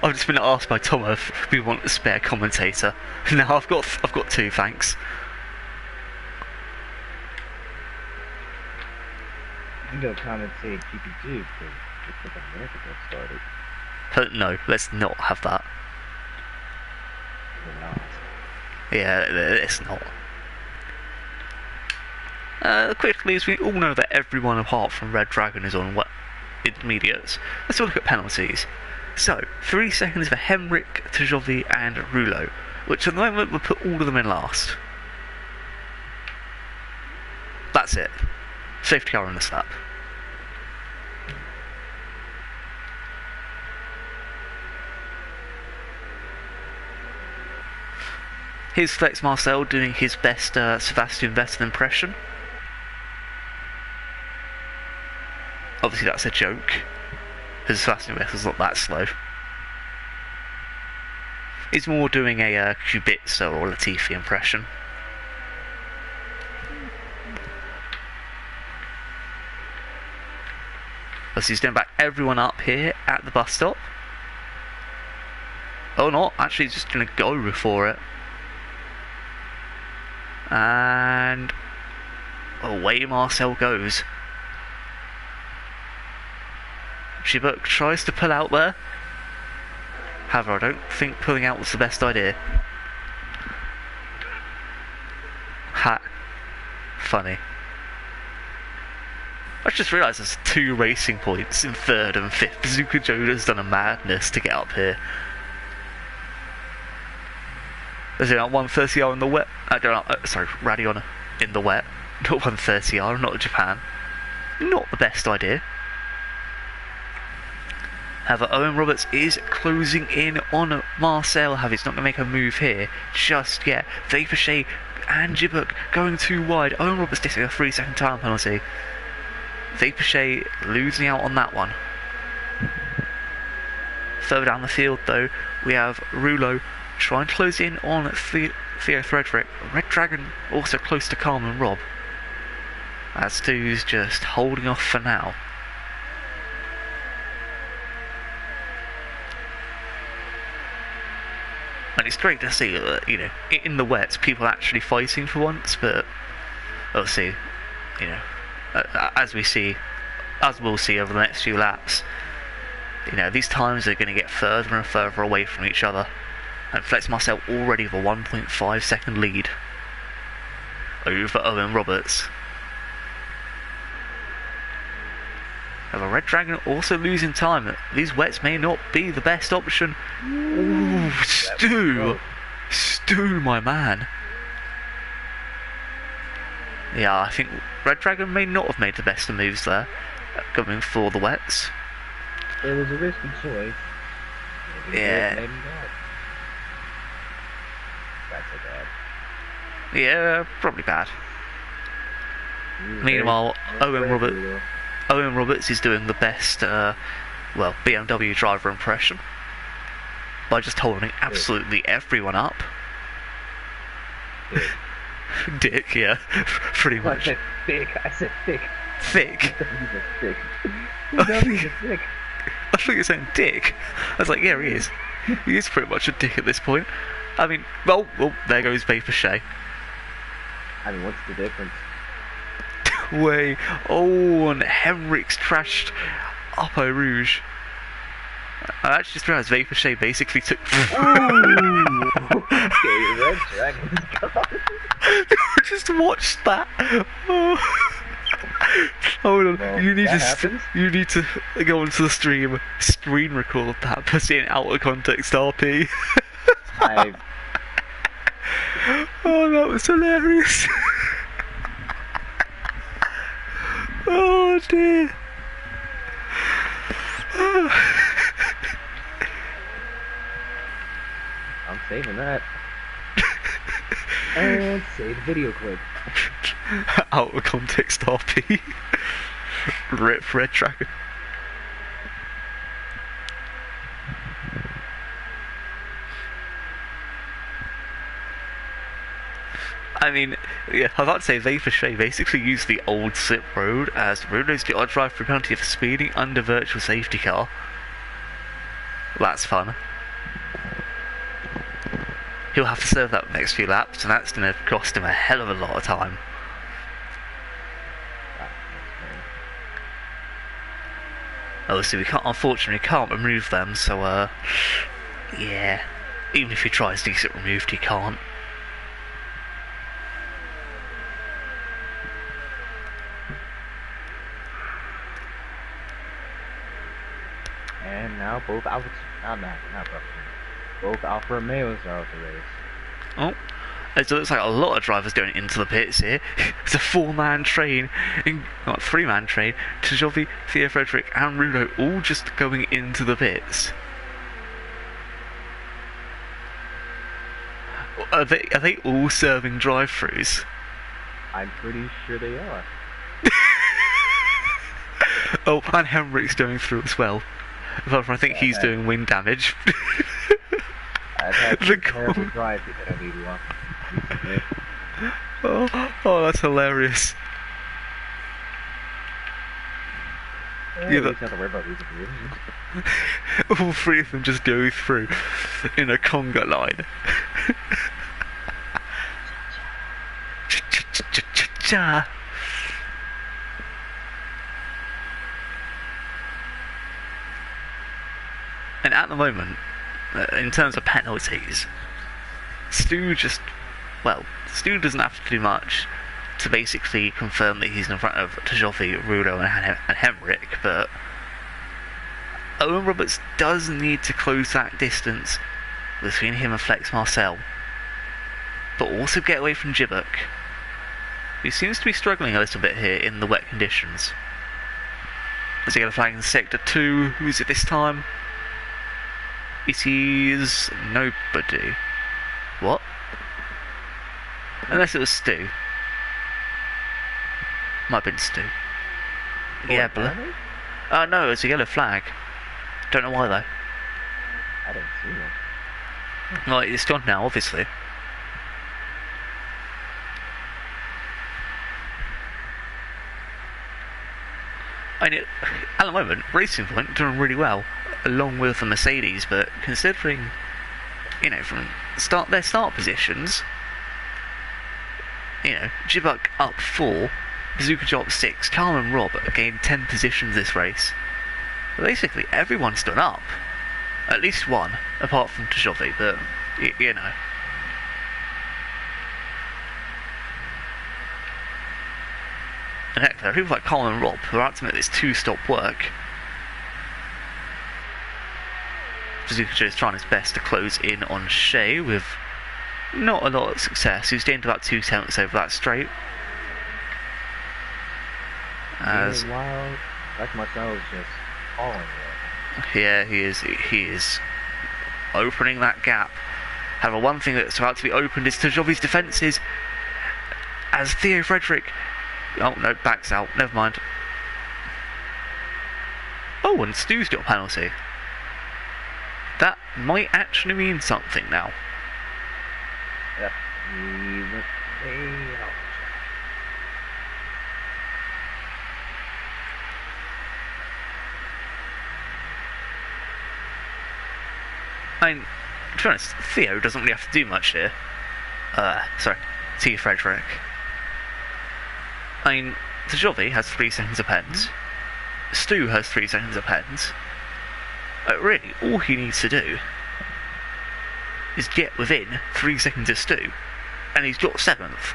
I've just been asked by Tom if we want a spare commentator. No, I've got 2, thanks. You can go commentate GP2 because it's like America got started. But no, let's not have that. Or not. Yeah, let's not. Quickly, as we all know that everyone apart from Red Dragon is on intermediates, let's have a look at penalties. So, 3 seconds for Hemrick, Tajovi and Rulo, which at the moment will put all of them in last. That's it. Safety car on the slap. Here's Flex Marcel doing his best Sebastian Vettel impression. Obviously that's a joke, because Sebastian Vettel's not that slow. He's more doing a Kubica or Latifi impression. As he's doing back everyone up here at the bus stop. Oh, not actually, he's just going to go for it. And away Marcel goes. Chibuk tries to pull out there. However, I don't think pulling out was the best idea. Ha. Funny. I just realised there's 2 racing points in 3rd and 5th. Bazooka Joda's done a madness to get up here. There's about 130R in the wet. Sorry, Radion in the wet. Not 130R, not Japan. Not the best idea. However, Owen Roberts is closing in on Marcel. However, he's not going to make a move here just yet. Vaporshade and Jibuk going too wide. Owen Roberts getting a 3-second time penalty. Vaporshea losing out on that one. Further down the field, though, we have Rulo trying to close in on Theo Frederick. Red Dragon also close to Calm and Rob. As Stu's just holding off for now. And it's great to see that, you know, in the wets, people are actually fighting for once, but we'll see, you know, as we'll see over the next few laps, you know, these times are going to get further and further away from each other. And Flex Marcel already with a 1.5 second lead over Owen Roberts. However, Red Dragon also losing time. These wets may not be the best option. Ooh, Stu, my man. Yeah, I think Red Dragon may not have made the best of moves there, going for the wets. It was a risky choice. Yeah. Maybe not. That's so bad. Yeah, probably bad. Meanwhile, Owen Roberts is doing the best, BMW driver impression by just holding absolutely everyone up. Dick, yeah, pretty much. I said thick. Thick? Thick. W's a thick. I thought you were saying dick. I was like, yeah, he is. He is pretty much a dick at this point. I mean, well, there goes Vaporshea. I mean, what's the difference? Way. Oh, and Henrik's trashed Uppo Rouge. I actually just realised Vaporshea basically took. Okay, Red Dragon's gone. Just watch that. Oh. Hold on, Well, you need to go onto the screen record that, put it in out of context RP. Oh, that was hilarious. Oh dear. I'm saving that. And save the video clip. Out of context RP. Rip Red Dragon. I mean, yeah, I'd like to say Vaporshea basically used the old slip road as Rulo's got to drive for penalty for speeding under virtual safety car. That's fun. He'll have to serve that next few laps, and that's going to cost him a hell of a lot of time. Obviously, unfortunately can't remove them, so, yeah. Even if he tries to get it removed, he can't. And now both Alfa Romeos are out the race. Oh, it looks like a lot of drivers going into the pits here. It's a four-man train, not three-man train. Tajovi, Theo Frederick and Rulo all just going into the pits. Are they all serving drive-thrus? I'm pretty sure they are. Oh, and Henrik's going through as well. I think he's doing wind damage. I've had terrible drive to get a lead one. Oh, that's hilarious. Yeah, but... have to worry about losing positions. All three of them just go through in a conga line. Cha-cha-cha-cha-cha. And at the moment, in terms of penalties, Stu doesn't have to do much to basically confirm that he's in front of Tajovi, Rulo and Henrik, but Owen Roberts does need to close that distance between him and Flex Marcel, but also get away from Gibbuk, who seems to be struggling a little bit here in the wet conditions. As he get a flag in Sector 2, who is it this time? It is nobody. What? Unless it was Stu. Might have been Stu. Yeah, What, penalty? no, it's a yellow flag. Don't know why though. I didn't see one. Well, it's gone now, obviously. I mean, at the moment, Racing Point doing really well, along with the Mercedes. But considering, from their start positions, Jibbuck up 4, Bazooka Job 6, Carl and Rob gained 10 positions this race. But basically, everyone's done up. At least one, apart from Tjovi, but, And heck, there are people like Carl and Rob who are out to make this 2-stop work. Bazooka Joe's trying his best to close in on Shea with not a lot of success. He's gained about 2/10 over that straight. As Meanwhile, like Marcel's just falling there. Yeah, he is opening that gap. However, one thing that's about to be opened is Tjovi's defences, as Theo Frederick, oh no, backs out, never mind. Oh, and Stu's got a penalty. That might actually mean something now. Yep, he went way out. I mean, to be honest, Theo doesn't really have to do much here. Sorry, T. Frederick. I mean, Tjovi has 3 seconds of pens. Stu has 3 seconds of pens. Really, all he needs to do is get within 3 seconds of Stu, and he's got 7th.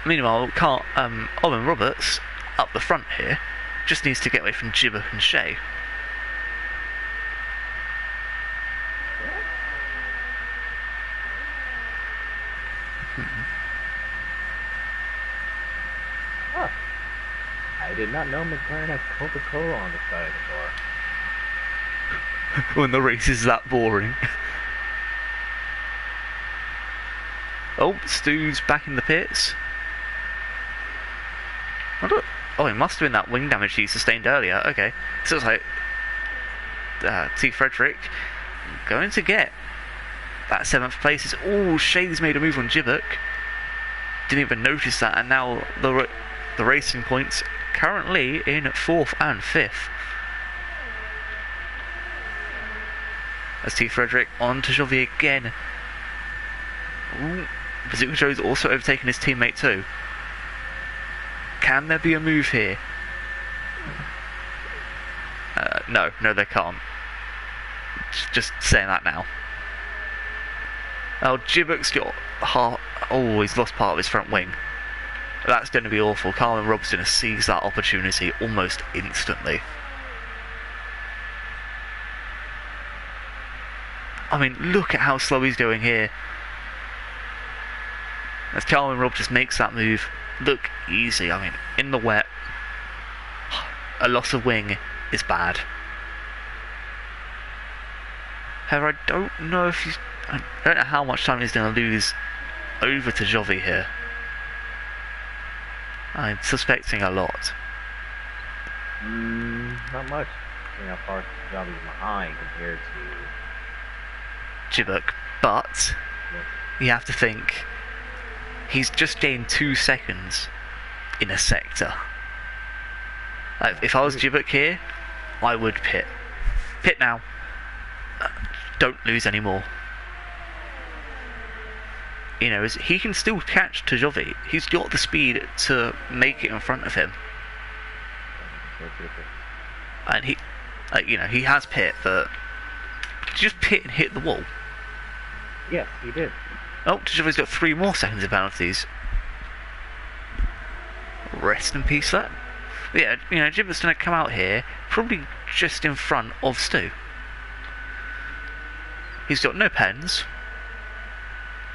Meanwhile, Owen Roberts, up the front here, just needs to get away from Jibber and Shea. Huh. I did not know McLaren had Coca-Cola on the side of the door. When the race is that boring. Oh, Stu's back in the pits. Oh, it must have been that wing damage he sustained earlier. Okay, so it's like T. Frederick going to get that 7th place. It's all Shay's made a move on Jibbuck. Didn't even notice that, and now the Racing Points currently in 4th and 5th. As T. Frederick on to Tjovi again. Bazooka Joe's also overtaken his teammate too. Can there be a move here? No, they can't. Just saying that now. Oh, Jibbuck's got he's lost part of his front wing. That's going to be awful. Carl Rob's going to seize that opportunity almost instantly. I mean, look at how slow he's going here. As Carl Rob just makes that move look easy. I mean, in the wet, a loss of wing is bad. However, I don't know how much time he's going to lose over to Tjovi here. I'm suspecting a lot. Not much. How far Tjovi's behind compared to Jibbuck, but you have to think he's just gained 2 seconds in a sector. If I was Jibbuck here, I would pit. Pit now. Don't lose any more. He can still catch Tjovi. He's got the speed to make it in front of him. And he has pit, but just pit and hit the wall. Yes, he did. Oh, Tjovi's got 3 more seconds of penalties. Rest in peace, that. Yeah, Jibbuck's going to come out here, probably just in front of Stu. He's got no pens.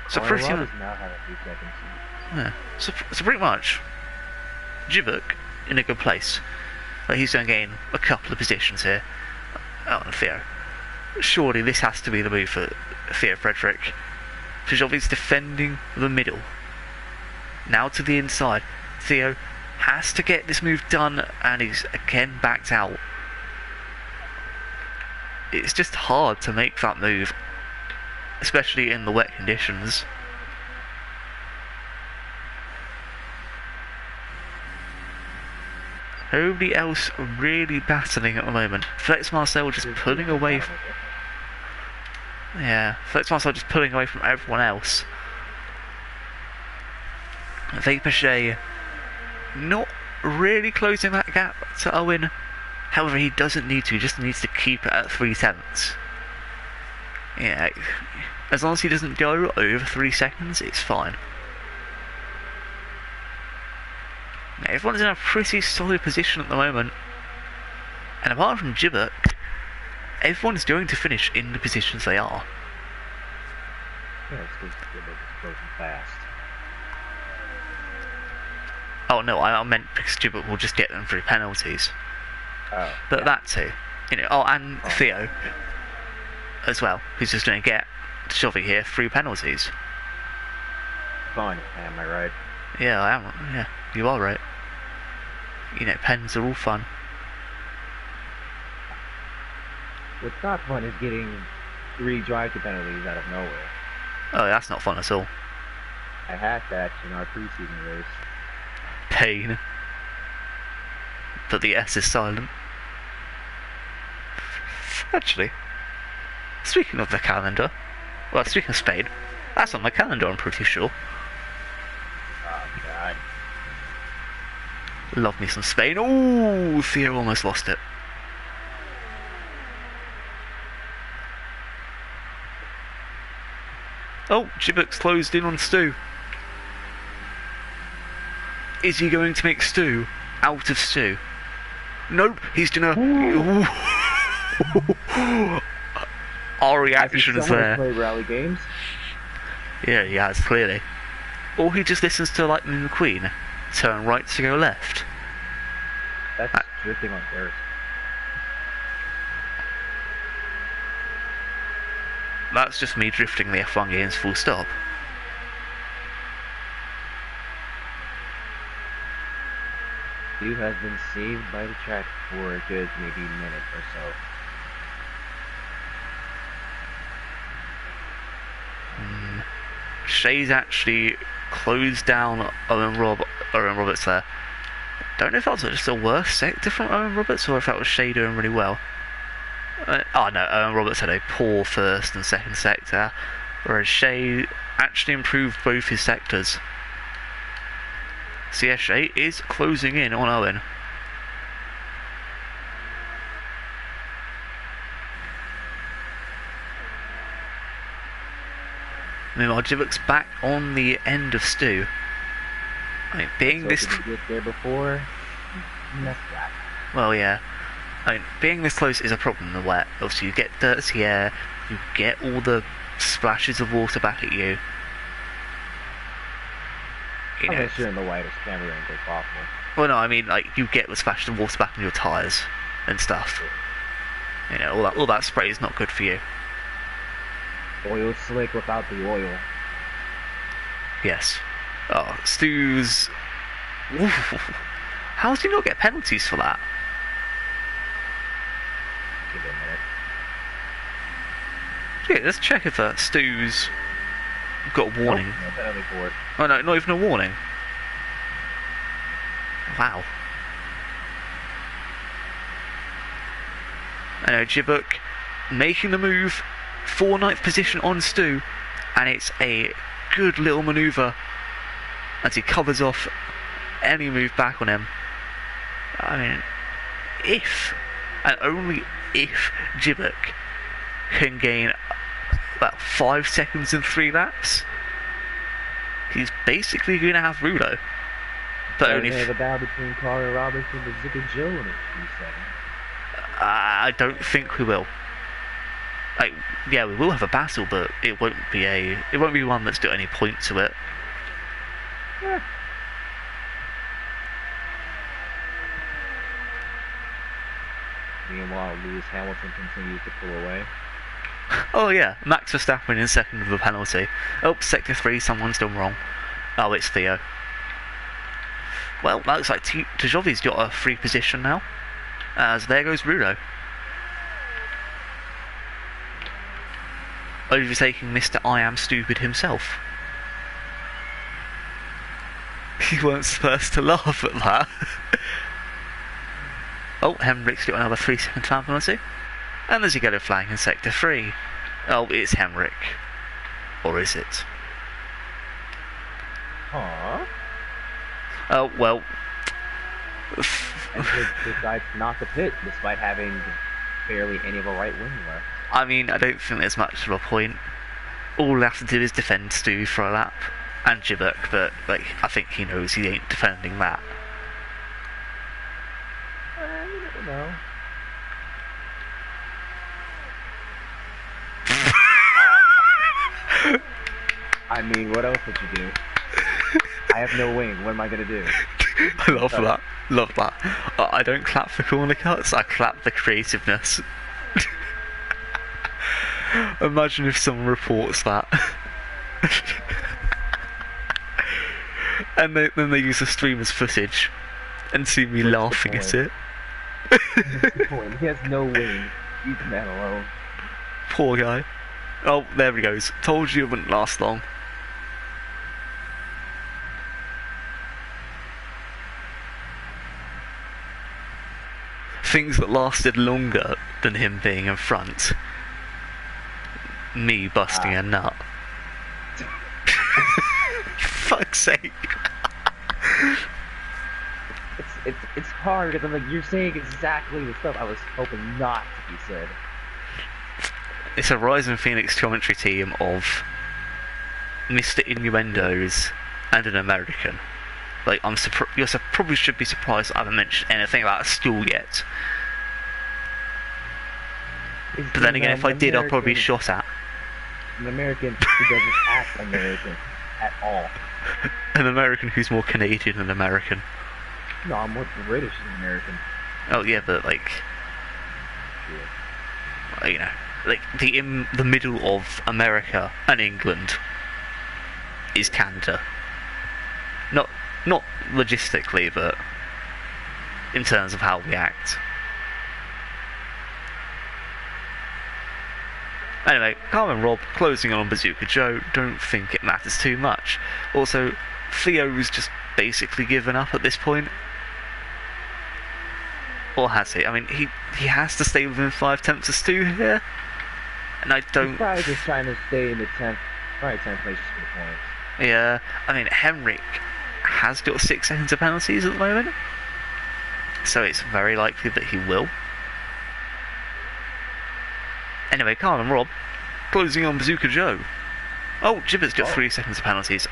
So pretty much. Now have a few seconds. Yeah. So pretty much, Jibbuck in a good place. He's going to gain a couple of positions here. Oh, and Theo. Surely this has to be the move for Theo Frederick. Tjovi's defending the middle. Now to the inside. Theo has to get this move done, and he's again backed out. It's just hard to make that move, especially in the wet conditions. Nobody else really battling at the moment. Flex Marcel just pulling away. Yeah, Flex Marcel just pulling away from everyone else. Vaporshea not really closing that gap to Owen. However, he doesn't need to, he just needs to keep it at 3/10. Yeah, as long as he doesn't go over 3 seconds, it's fine. Yeah, everyone's in a pretty solid position at the moment. And apart from Gibbet, everyone's going to finish in the positions they are. Yeah, it's because Gibbet is closing fast. Oh no, I meant because Gibbet will just get them through penalties. Oh, But yeah. that too. You know, and Theo as well, who's just going to get Shovey here through penalties. Fun, am I right? Yeah, I am. Yeah, you are right. You know, pens are all fun. What's not fun is getting 3 drive-to penalties out of nowhere. Oh, that's not fun at all. I had that in our preseason race. Pain. But the S is silent. Actually, speaking of the calendar, well, speaking of Spain, that's on my calendar, I'm pretty sure. Oh, God. Love me some Spain. Ooh, Theo almost lost it. Oh, Gibbet's closed in on Stu. Is he going to make Stu out of Stu? Nope, he's gonna... Ooh. Our reaction is there. Play rally games. Yeah, he has, clearly. Or he just listens to Lightning McQueen. Turn right to go left. That's drifting on dirt. That's just me drifting the F1 games full stop. You have been saved by the track for a good maybe minute or so. Shay's actually closed down Owen Roberts there. Don't know if that was just a worse sector from Owen Roberts or if that was Shay doing really well. Oh no, Owen Roberts had a poor first and second sector, whereas Shay actually improved both his sectors. So yeah, Shay is closing in on Owen. Meanwhile, Jivok's back on the end of Stu. I mean, being this... Get there before, messed that. Well, yeah. I mean, being this close is a problem in the wet. Obviously, you get dirty air, you get all the splashes of water back at you. You know, I'm sure in the whitest camera angle possible. well, no, I mean, like, you get the splashes of water back on your tyres and stuff. You know, all that spray is not good for you. Oil slick without the oil. Yes. Oh, Stu's... Oof. How does he not get penalties for that? Give it a minute. Yeah, let's check if Stu's got a warning. Oh, no penalty for it. Oh no, not even a warning. Wow. I know, Jibuk making the move for 9th position on Stu, and it's a good little manoeuvre as he covers off any move back on him. I mean, if, and only if, Jibuk can gain about 5 seconds in 3 laps, he's basically going to have Rudo. But only the battle between Carter Roberts and the Zika Joe in a few seconds. I don't think we will. Like, yeah, we will have a battle, but it won't be one that's got any point to it. Yeah. Meanwhile, Lewis Hamilton continues to pull away. Oh yeah, Max Verstappen in second with a penalty. Oh, sector 3, someone's done wrong. Oh, it's Theo. Well, that looks like Tajovi's got a free position now. As there goes Rudo. Overtaking Mr. I Am Stupid himself. He weren't supposed to laugh at that. Oh, Henrik's got another 3-second time penalty. And there's a yellow flag in Sector 3. Oh, it's Henrik. Or is it? Aww. Oh, well. And he decides not to pit, despite having barely any of a right wing left. I mean, I don't think there's much of a point. All we have to do is defend Stu for a lap. And Jibuk, but, like, I think he knows he ain't defending that. You never know. I mean, what else would you do? I have no wing. What am I gonna do? I love that. Love that. I don't clap for corner cuts. I clap the creativeness. Imagine if someone reports that, and then they use the streamer's footage, and see me laughing at it. He has no wing. Leave the man alone. Poor guy. Oh, there he goes. Told you it wouldn't last long. Things that lasted longer than him being in front. Me busting a nut. Fuck's sake. It's hard because I'm like, you're saying exactly the stuff I was hoping not to be said. It's a Rising Phoenix commentary team of Mr. Innuendos and an American. Like, you probably should be surprised I haven't mentioned anything about a school yet. But then again, if I did, I'll probably be shot at. An American who doesn't act American at all. An American who's more Canadian than American. No, I'm more British than American. Oh yeah, but like, you know, like in the middle of America and England is Canada. Not logistically, but in terms of how we act. Anyway, Carmen Rob closing on Bazooka Joe, don't think it matters too much. Also, Theo's just basically given up at this point. Or has he? I mean, he has to stay within 5 tenths of Stu here. And I don't... He's probably just trying to stay in the 10th, probably 10th place for the points. Yeah, I mean, Henrik has got 6 seconds of penalties at the moment. So it's very likely that he will. Anyway, Carl and Rob closing on Bazooka Joe. Oh, Gibbert's got 3 seconds of penalties.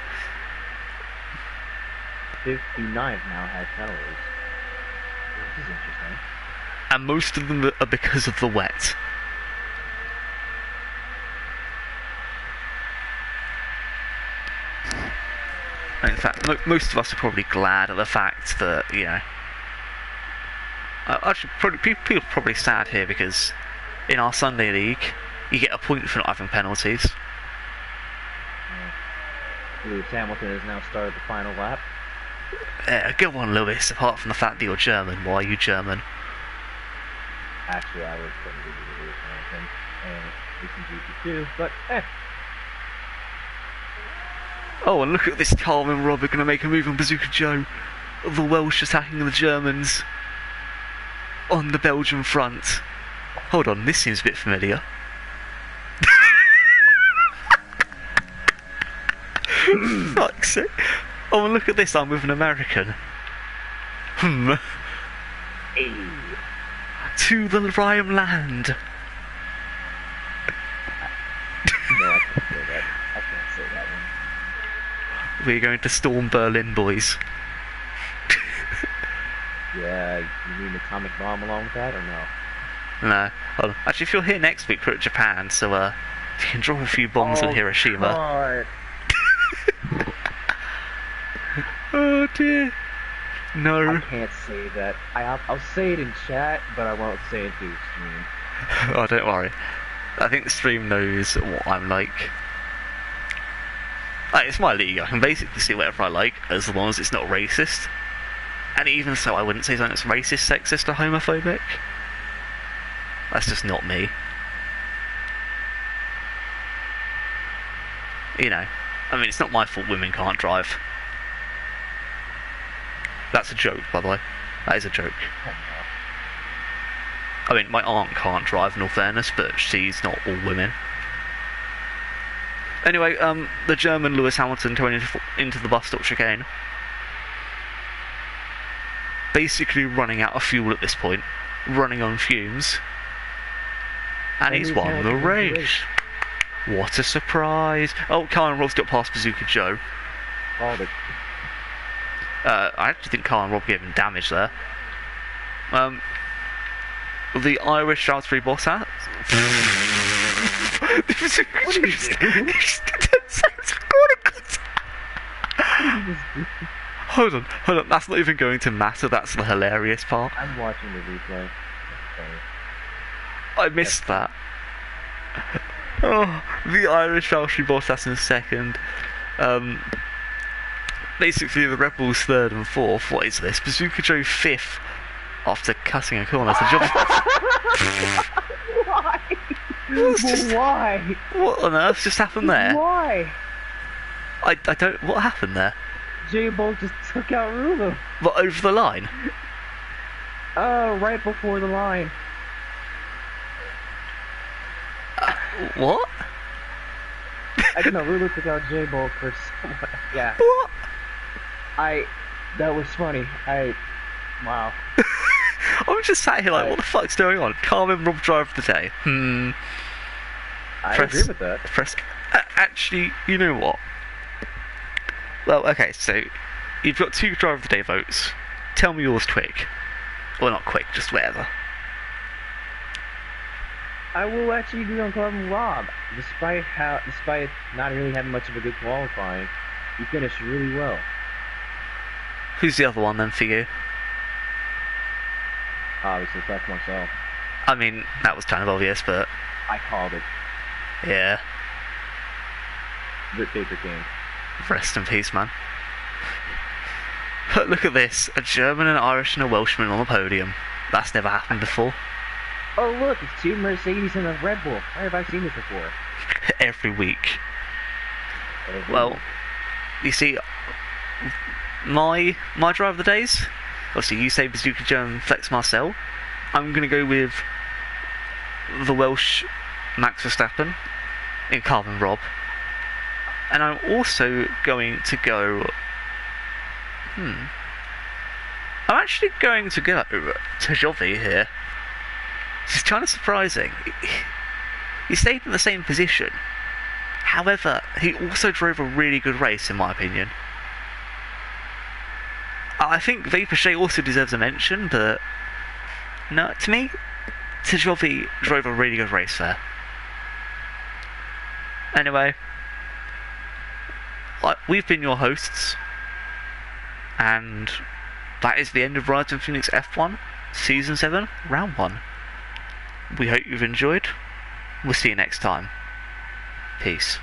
59 now has penalties. This is interesting. And most of them are because of the wet. In fact, most of us are probably glad at the fact that, you know... actually, people are probably sad here because in our Sunday League, you get a point for not having penalties. Lewis Hamilton has now started the final lap. Go on, Lewis, apart from the fact that you're German. Why are you German? Actually, I was going to give you Lewis Hamilton and recent GP2, but Oh, and look at this Carl and Rob are going to make a move on Bazooka Joe. The Welsh attacking the Germans on the Belgian front. Hold on, this seems a bit familiar. Fuck's sake. Oh, and look at this, I'm with an American. Hey. To the Rhyme land. No, I can't say that. I can't say that one. We're going to storm Berlin, boys. Yeah, you need an atomic bomb along with that, or no? No. Well, actually, if you're here next week, we're at Japan, so if you can drop a few bombs on Hiroshima. God. Oh dear. No. I can't say that. I'll say it in chat, but I won't say it through stream. Oh, don't worry. I think the stream knows what I'm like. It's my league. I can basically say whatever I like, as long as it's not racist. And even so, I wouldn't say something that's racist, sexist, or homophobic. That's just not me. You know, I mean, it's not my fault women can't drive. That's a joke, by the way. That is a joke. I mean, my aunt can't drive, in all fairness, but she's not all women. Anyway, the German Lewis Hamilton going into the bus stop chicane. Basically running out of fuel at this point. Running on fumes. And he's won the race. What a surprise. Oh, Kyle and Rob's got past Bazooka Joe. Called it. I actually think Kyle and Rob gave him damage there. The Irish Salisbury boss hat. Hold on, that's not even going to matter, that's the hilarious part. I'm watching the replay. I missed that. Oh, the Irish Salisbury boss that's in second. Basically the Red Bulls third and fourth. What is this? Bazooka Joe fifth after cutting a corner. Why? Why? What on earth just happened there? Why? I don't. What happened there? J-Bolt just took out Rulo. What, over the line? Right before the line. What? I don't know, Rulo took out J-Bolt for someone. Yeah. What? That was funny. Wow. I'm just sat here like, what the fuck's going on? Carmen Rob drive of the day. I agree with that. Actually, you know what? Well, okay, so you've got 2 drive of the day votes. Tell me yours quick. Well, not quick, just whatever. I will actually agree on Carmen Rob. Despite not really having much of a good qualifying, he finished really well. Who's the other one then for you? Obviously, Flex myself. I mean, that was kind of obvious, but... I called it. Yeah. The paper game. Rest in peace, man. But look at this. A German, an Irish, and a Welshman on the podium. That's never happened before. Oh look, it's 2 Mercedes and a Red Bull. Where have I seen this before? Every week. Well, you see, my drive of the days, obviously you say Bazooka Joe and Flex Marcel. I'm going to go with the Welsh Max Verstappen in Carbon Rob. And I'm also going to go... I'm actually going to go to Jovi here. It's kind of surprising. He stayed in the same position. However, he also drove a really good race, in my opinion. I think Vaporshea also deserves a mention, but... No, to me, Jovi drove a really good race there. Anyway, we've been your hosts, and that is the end of Rise of Phoenix F1, Season 7, Round 1. We hope you've enjoyed. We'll see you next time. Peace.